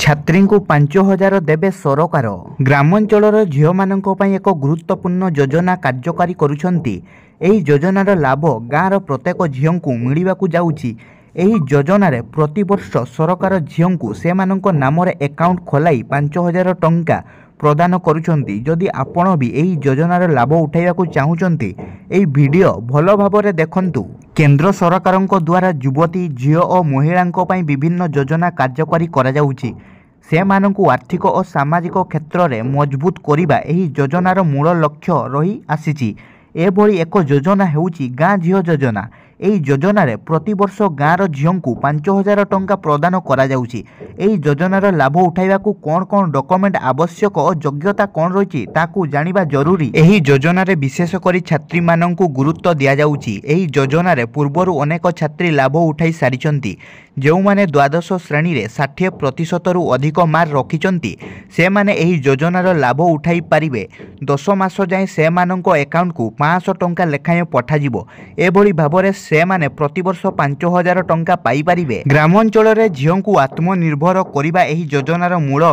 छात्री को 5,000 देवे सरकार। ग्रामांचल झील मान एक गुरुत्वपूर्ण योजना कार्यकारी करुछंती। एही योजनार लाभ गाँवर प्रत्येक झील को मिलवाक जाउछि। एही योजना रे प्रतिवर्ष सरकार झील को से नाम एकाउंट खोलाई 5,000 टंका प्रदान करुछंती। जदि आपण भी एही योजनार लाभ उठाइबाकू चाहुचंती एही वीडियो भल भाबरे देखंतु। केंद्र सरकारक द्वारा युवती झील और महिलांक पई विभिन्न योजना कार्यकारी करा जाउछि। से मानकु आर्थिक और सामाजिक क्षेत्र में मजबूत करिबा एही योजनार मूल लक्ष्य रही आसीछि। एभली एक योजना हेउछि गाँ झील योजना। एही योजना रे प्रतिवर्ष गाँर झील को 5,000 टंका प्रदान करा जाउछि। एही योजनार लाभ उठाइबाकू कौन कौन डॉक्यूमेंट आवश्यक और योग्यता कौन रही ताकू जानिबा जरूरी। एही योजना रे विशेष करी छात्री मानकू गुरुत्व दिया जाउछि। एही योजना रे पूर्वरु अनेक छात्री लाभ उठाई सारिछंती। जो माने द्वादश श्रेणी रे 60% रु अधिक मार्क रखिछंती से माने एही योजनार लाभ उठाई पारिबे। 10 मास जाए से मानक अकाउंट को 500 टंका लेखाएं पठाजिबो। एभली भाबरे से माने प्रतिवर्ष 5,000 टंका पाई पारिबे। ग्रामांचल रे झील को आत्मनिर्भर करिबा एही योजनार मूल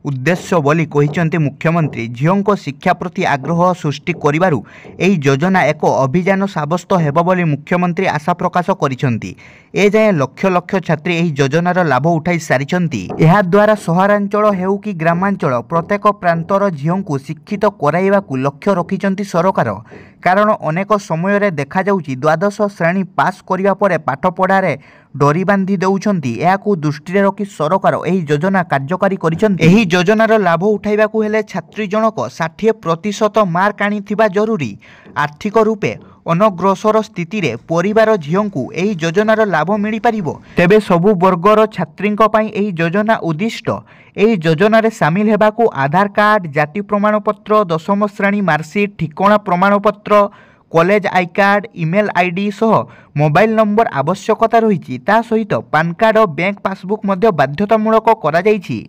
उद्देश्य बोली कहिसंते मुख्यमंत्री। झील को शिक्षा प्रति आग्रह सृष्टि करिबारु एही योजना एक अभियान साब्यस्त हेबो बोली मुख्यमंत्री आशा प्रकाश करिसंती। ए जाए लक्ष लक्ष छात्री एही योजनार लाभ उठाई सारिसंती। एहा द्वारा सहरांचल हेउ कि ग्रामांचल प्रत्येक प्रांतर झील को शिक्षित कराइबाकू लक्ष्य रखिसंती सरकार। कारण अनेक समय रे देखा जाउछि द्वादश श्रेणी पास करिबा परे पाठ पढ़ारे डरी बांधी देउछंती। एहाकू दृष्टि रखी सरकार एही योजना कार्यकारी करिसंती। एही योजनार लाभ उठाइबाकू हेले छात्री जनक 60% मार्क आनिथिबा जरूरी। आर्थिक रूपे अनग्रसर स्थिति रे परिवार झील को एही योजनार लाभ मिल पारिबो। तेबे सबु वर्गर छात्रींक पई एही योजना उद्दिष्ट। एही योजना रे शामिल हेबाकू आधार कार्ड, जाति प्रमाणपत्र, 10म श्रेणी मार्कशीट, ठिकाना प्रमाणपत्र, college I card, email ID सह मोबाइल नंबर आवश्यकता रही। ता सहित पान कार्ड और बैंक पासबुक बाध्यतामूलक करा जाइछि।